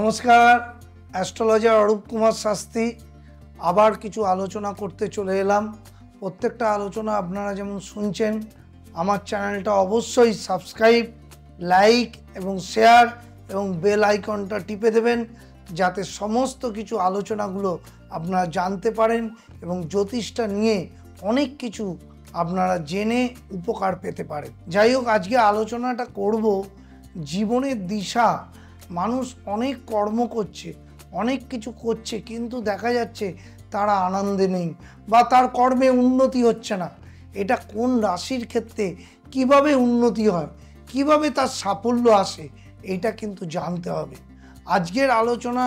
নমস্কার, অ্যাস্ট্রোলজার অরূপ কুমার শাস্ত্রী আবার কিছু আলোচনা করতে চলে এলাম। প্রত্যেকটা আলোচনা আপনারা যেমন শুনছেন, আমার চ্যানেলটা অবশ্যই সাবস্ক্রাইব, লাইক এবং শেয়ার এবং বেল আইকনটা টিপে দেবেন, যাতে সমস্ত কিছু আলোচনাগুলো আপনারা জানতে পারেন এবং জ্যোতিষটা নিয়ে অনেক কিছু আপনারা জেনে উপকার পেতে পারেন। যাই হোক, আজকে আলোচনাটা করব জীবনের দিশা। মানুষ অনেক কর্ম করছে, অনেক কিছু করছে, কিন্তু দেখা যাচ্ছে তারা আনন্দে নেই বা তার কর্মে উন্নতি হচ্ছে না। এটা কোন রাশির ক্ষেত্রে কিভাবে উন্নতি হয়, কিভাবে তার সাফল্য আসে, এটা কিন্তু জানতে হবে। আজকের আলোচনা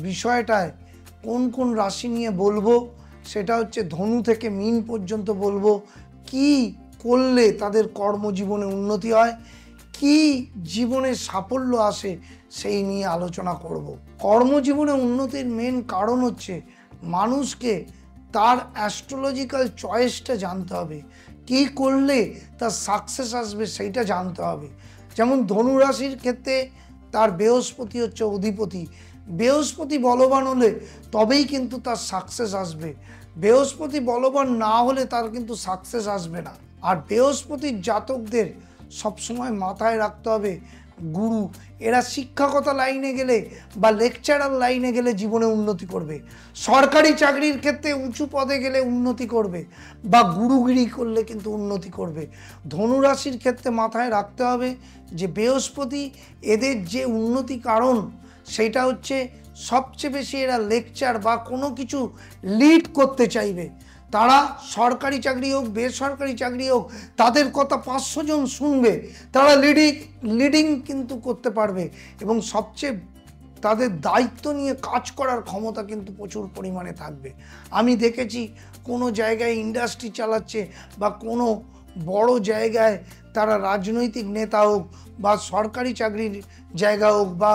বিষয়টায় কোন কোন রাশি নিয়ে বলবো, সেটা হচ্ছে ধনু থেকে মীন পর্যন্ত বলবো। কি করলে তাদের কর্মজীবনে উন্নতি হয়, কি জীবনে সাফল্য আসে, সেই নিয়ে আলোচনা করব। কর্মজীবনে উন্নতির মেন কারণ হচ্ছে মানুষকে তার অ্যাস্ট্রোলজিক্যাল চয়েসটা জানতে হবে। কি করলে তার সাকসেস আসবে সেইটা জানতে হবে। যেমন ধনু রাশির ক্ষেত্রে তার বৃহস্পতি হচ্ছে অধিপতি। বৃহস্পতি বলবান হলে তবেই কিন্তু তার সাকসেস আসবে। বৃহস্পতি বলবান না হলে তার কিন্তু সাকসেস আসবে না। আর বৃহস্পতির জাতকদের সবসময় মাথায় রাখতে হবে গুরু। এরা শিক্ষকতা লাইনে গেলে বা লেকচারার লাইনে গেলে জীবনে উন্নতি করবে, সরকারি চাকরির ক্ষেত্রে উঁচু পদে গেলে উন্নতি করবে, বা গুরুগিরি করলে কিন্তু উন্নতি করবে। ধনুরাশির ক্ষেত্রে মাথায় রাখতে হবে যে বৃহস্পতি এদের যে উন্নতি কারণ, সেটা হচ্ছে সবচেয়ে বেশি এরা লেকচার বা কোনো কিছু লিড করতে চাইবে। তারা সরকারি চাকরি হোক বেসরকারি চাকরি হোক, তাদের কথা 500 জন শুনবে, তারা লিডিং কিন্তু করতে পারবে এবং সবচেয়ে তাদের দায়িত্ব নিয়ে কাজ করার ক্ষমতা কিন্তু প্রচুর পরিমাণে থাকবে। আমি দেখেছি কোনো জায়গায় ইন্ডাস্ট্রি চালাচ্ছে বা কোনো বড় জায়গায় তারা রাজনৈতিক নেতা হোক বা সরকারি চাকরির জায়গা হোক বা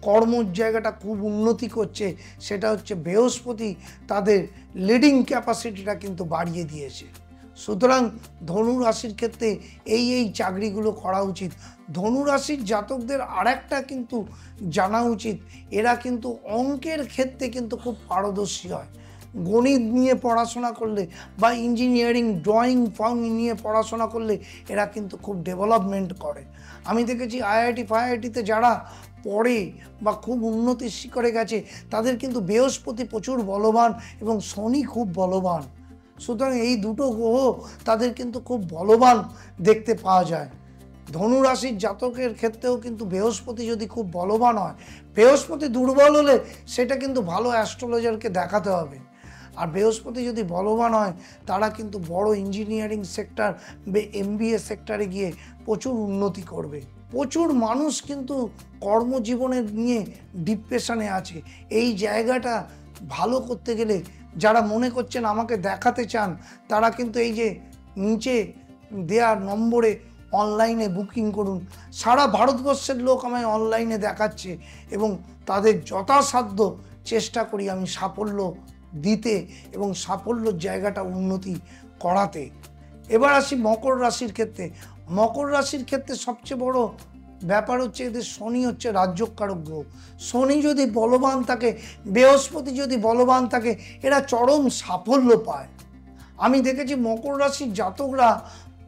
কর্মর জায়গাটা খুব উন্নতি করছে, সেটা হচ্ছে বৃহস্পতি তাদের লিডিং ক্যাপাসিটিটা কিন্তু বাড়িয়ে দিয়েছে। সুতরাং ধনু রাশির ক্ষেত্রে এই চাকরিগুলো করা উচিত। ধনু রাশির জাতকদের আরেকটা কিন্তু জানা উচিত, এরা কিন্তু অঙ্কের ক্ষেত্রে কিন্তু খুব পারদর্শী হয়। গণিত নিয়ে পড়াশোনা করলে বা ইঞ্জিনিয়ারিং ড্রয়িং ফর্ম নিয়ে পড়াশোনা করলে এরা কিন্তু খুব ডেভেলপমেন্ট করে। আমি দেখেছি আইআইটিতে যারা পড়ে বা খুব উন্নতির শিখরে গেছে, তাদের কিন্তু বৃহস্পতি প্রচুর বলবান এবং শনি খুব বলবান। সুতরাং এই দুটো গ্রহ তাদের কিন্তু খুব বলবান দেখতে পাওয়া যায়। ধনু রাশির জাতকের ক্ষেত্রেও কিন্তু বৃহস্পতি যদি খুব বলবান হয়, বৃহস্পতি দুর্বল হলে সেটা কিন্তু ভালো অ্যাস্ট্রোলজারকে দেখাতে হবে। আর বৃহস্পতি যদি বলবান হয়, তারা কিন্তু বড় ইঞ্জিনিয়ারিং সেক্টর বা এমবিএ সেক্টরে গিয়ে প্রচুর উন্নতি করবে। প্রচুর মানুষ কিন্তু কর্মজীবনে নিয়ে ডিপ্রেশনে আছে। এই জায়গাটা ভালো করতে গেলে যারা মনে করছেন আমাকে দেখাতে চান, তারা কিন্তু এই যে নিচে দেওয়ার নম্বরে অনলাইনে বুকিং করুন। সারা ভারতবর্ষের লোক আমায় অনলাইনে দেখাচ্ছে এবং তাদের যথাসাধ্য চেষ্টা করি আমি সাফল্য দিতে এবং সাফল্যর জায়গাটা উন্নতি করাতে। এবার আসি মকর রাশির ক্ষেত্রে। মকর রাশির ক্ষেত্রে সবচেয়ে বড় ব্যাপার হচ্ছে এদের শনি হচ্ছে রাজ্যকারক গ্রহ। শনি যদি বলবান থাকে, বৃহস্পতি যদি বলবান থাকে, এরা চরম সাফল্য পায়। আমি দেখেছি মকর রাশির জাতকরা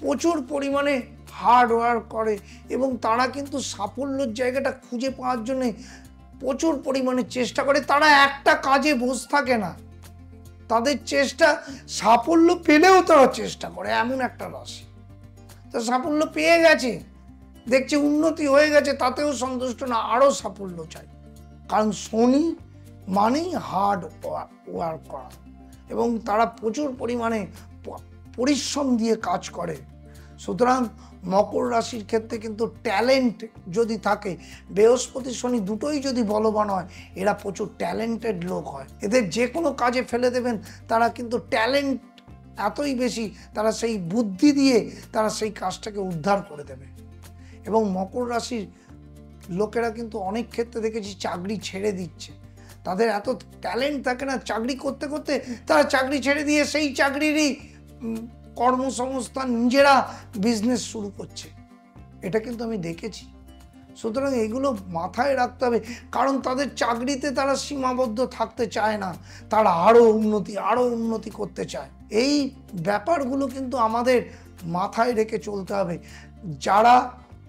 প্রচুর পরিমাণে হার্ড ওয়ার্ক করে এবং তারা কিন্তু সাফল্যের জায়গাটা খুঁজে পাওয়ার জন্য প্রচুর পরিমাণে চেষ্টা করে। তারা একটা কাজে বসে থাকে না, তাদের চেষ্টা, সাফল্য পেলেও তারা চেষ্টা করে। এমন একটা রাশি, তো সাফল্য পেয়ে গেছে, দেখছে উন্নতি হয়ে গেছে, তাতেও সন্তুষ্ট না, আরও সাফল্য চাই। কারণ শনি মানেই হার্ড ওয়ার্ক করা এবং তারা প্রচুর পরিমাণে পরিশ্রম দিয়ে কাজ করে। সুতরাং মকর রাশির ক্ষেত্রে কিন্তু ট্যালেন্ট যদি থাকে, বৃহস্পতি শনি দুটোই যদি বলবান হয়, এরা প্রচুর ট্যালেন্টেড লোক হয়। এদের যে কোনো কাজে ফেলে দেবেন, তারা কিন্তু ট্যালেন্ট এতই বেশি, তারা সেই বুদ্ধি দিয়ে তারা সেই কাজটাকে উদ্ধার করে দেবে। এবং মকর রাশির লোকেরা কিন্তু অনেক ক্ষেত্রে দেখেছি চাকরি ছেড়ে দিচ্ছে। তাদের এত ট্যালেন্ট থাকে না, চাকরি করতে করতে তারা চাকরি ছেড়ে দিয়ে সেই চাকরিরই কর্মসংস্থান নিজেরা বিজনেস শুরু করছে। এটা কিন্তু আমি দেখেছি। সুতরাং এগুলো মাথায় রাখতে হবে, কারণ তাদের চাকরিতে তারা সীমাবদ্ধ থাকতে চায় না, তারা আরও উন্নতি করতে চায়। এই ব্যাপারগুলো কিন্তু আমাদের মাথায় রেখে চলতে হবে। যারা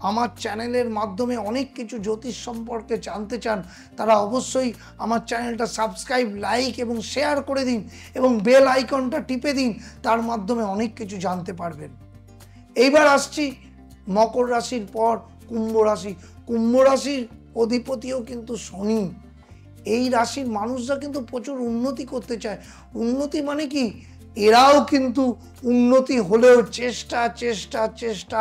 আমার চ্যানেলের মাধ্যমে অনেক কিছু জ্যোতিষ সম্পর্কে জানতে চান তারা অবশ্যই আমার চ্যানেলটা সাবস্ক্রাইব, লাইক এবং শেয়ার করে দিন এবং বেল আইকনটা টিপে দিন, তার মাধ্যমে অনেক কিছু জানতে পারবেন। এইবার আসছি মকর রাশির পর কুম্ভ রাশি। কুম্ভ রাশির অধিপতিও কিন্তু শনি। এই রাশির মানুষরা কিন্তু প্রচুর উন্নতি করতে চায়। উন্নতি মানে কি, এরাও কিন্তু উন্নতি হলেও চেষ্টা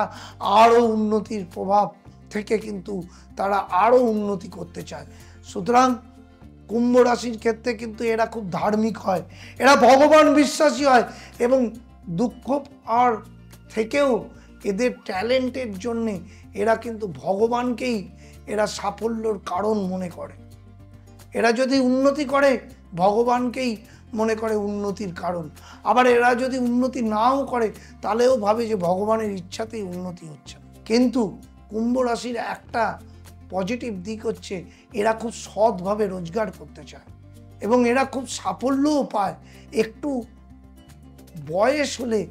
আরও উন্নতির প্রভাব থেকে কিন্তু তারা আরও উন্নতি করতে চায়। সুতরাং কুম্ভ রাশির ক্ষেত্রে কিন্তু এরা খুব ধার্মিক হয়, এরা ভগবান বিশ্বাসী হয় এবং দুঃখ আর থেকেও এদের ট্যালেন্টের জন্যে এরা কিন্তু ভগবানকেই এরা সাফল্যর কারণ মনে করে। এরা যদি উন্নতি করে ভগবানকেই মনে করে উন্নতির কারণ, আবার এরা যদি উন্নতি নাও করে তাহলেও ভাবে যে ভগবানের ইচ্ছাতেই উন্নতি হচ্ছে। কিন্তু কুম্ভ রাশির একটা পজিটিভ দিক হচ্ছে এরা খুব সৎভাবে রোজগার করতে চায় এবং এরা খুব সাফল্যও পায়। একটু বয়স হলে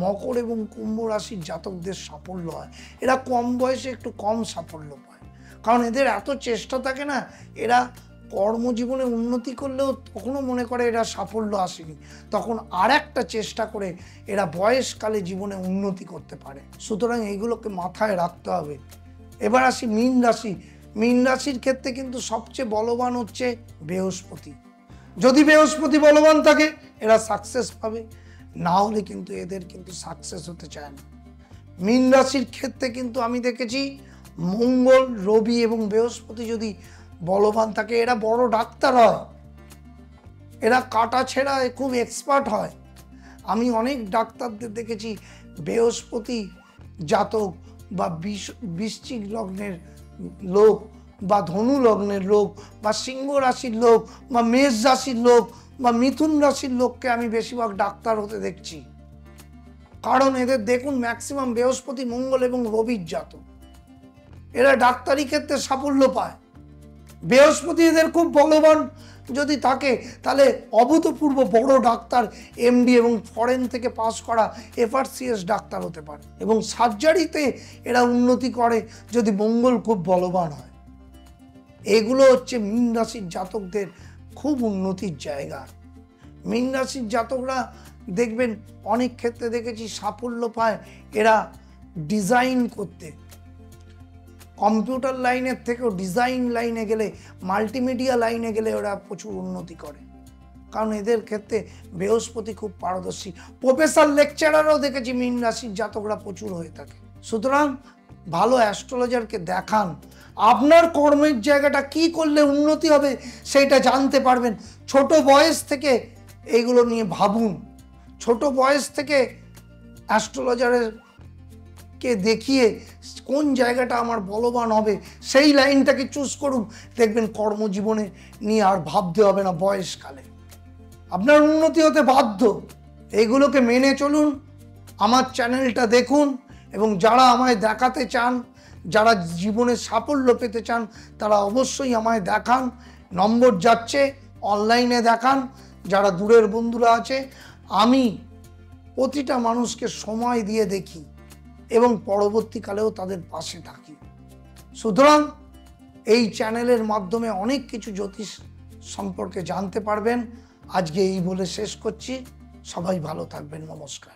মকর এবং কুম্ভ রাশির জাতকদের সাফল্য হয়, এরা কম বয়সে একটু কম সাফল্য পায়, কারণ এদের এত চেষ্টা থাকে না। এরা কর্মজীবনে উন্নতি করলেও তখনও মনে করে এরা সাফল্য আসেনি, তখন আর একটা চেষ্টা করে এরা বয়সকালে জীবনে উন্নতি করতে পারে। সুতরাং এইগুলোকে মাথায় রাখতে হবে। এবার আসি মীন রাশি। মীন রাশির ক্ষেত্রে কিন্তু সবচেয়ে বলবান হচ্ছে বৃহস্পতি। যদি বৃহস্পতি বলবান থাকে এরা সাকসেস পাবে, না হলে কিন্তু এদের কিন্তু সাকসেস হতে চায় না। মীন রাশির ক্ষেত্রে কিন্তু আমি দেখেছি মঙ্গল, রবি এবং বৃহস্পতি যদি বলবান থাকে এরা বড় ডাক্তার হয়, এরা কাটা ছেঁড়ায় খুব এক্সপার্ট হয়। আমি অনেক ডাক্তারদের দেখেছি বৃহস্পতি জাতক বা বৃশ্চিক লগ্নের লোক বা ধনু লগ্নের লোক বা সিংহ রাশির লোক বা মেষ রাশির লোক বা মিথুন রাশির লোককে আমি বেশিরভাগ ডাক্তার হতে দেখছি, কারণ এদের দেখুন ম্যাক্সিমাম বৃহস্পতি, মঙ্গল এবং রবির জাতক, এরা ডাক্তারি ক্ষেত্রে সাফল্য পায়। বৃহস্পতি এদের খুব বলবান যদি থাকে তাহলে অভূতপূর্ব বড় ডাক্তার, এমডি এবং ফরেন থেকে পাস করা FRCS ডাক্তার হতে পারে এবং সার্জারিতে এরা উন্নতি করে যদি মঙ্গল খুব বলবান হয়। এগুলো হচ্ছে মীন রাশির জাতকদের খুব উন্নতির জায়গা। মীন রাশির জাতকরা দেখবেন অনেক ক্ষেত্রে দেখেছি সাফল্য পায় এরা ডিজাইন করতে। কম্পিউটার লাইনের থেকেও ডিজাইন লাইনে গেলে, মাল্টিমিডিয়া লাইনে গেলে ওরা প্রচুর উন্নতি করে, কারণ এদের ক্ষেত্রে বৃহস্পতি খুব পারদর্শী। প্রফেসর, লেকচারারও দেখেছি মীন রাশির জাতকরা প্রচুর হয়ে থাকে। সুতরাং ভালো অ্যাস্ট্রোলজারকে দেখান, আপনার কর্মের জায়গাটা কি করলে উন্নতি হবে সেইটা জানতে পারবেন। ছোট বয়স থেকে এইগুলো নিয়ে ভাবুন, ছোট বয়স থেকে অ্যাস্ট্রোলজারের কে দেখিয়ে কোন জায়গাটা আমার বলবান হবে সেই লাইনটাকে চুজ করুন, দেখবেন কর্মজীবনে নিয়ে আর ভাবতে হবে না, বয়সকালে আপনার উন্নতি হতে বাধ্য। এইগুলোকে মেনে চলুন, আমার চ্যানেলটা দেখুন এবং যারা আমায় দেখাতে চান, যারা জীবনে সাফল্য পেতে চান তারা অবশ্যই আমায় দেখান। নম্বর যাচ্ছে, অনলাইনে দেখান। যারা দূরের বন্ধুরা আছে, আমি প্রতিটা মানুষকে সময় দিয়ে দেখি এবং পরবর্তীকালেও তাদের পাশে থাকি। সুতরাং এই চ্যানেলের মাধ্যমে অনেক কিছু জ্যোতিষ সম্পর্কে জানতে পারবেন। আজকে এই বলে শেষ করছি। সবাই ভালো থাকবেন। নমস্কার।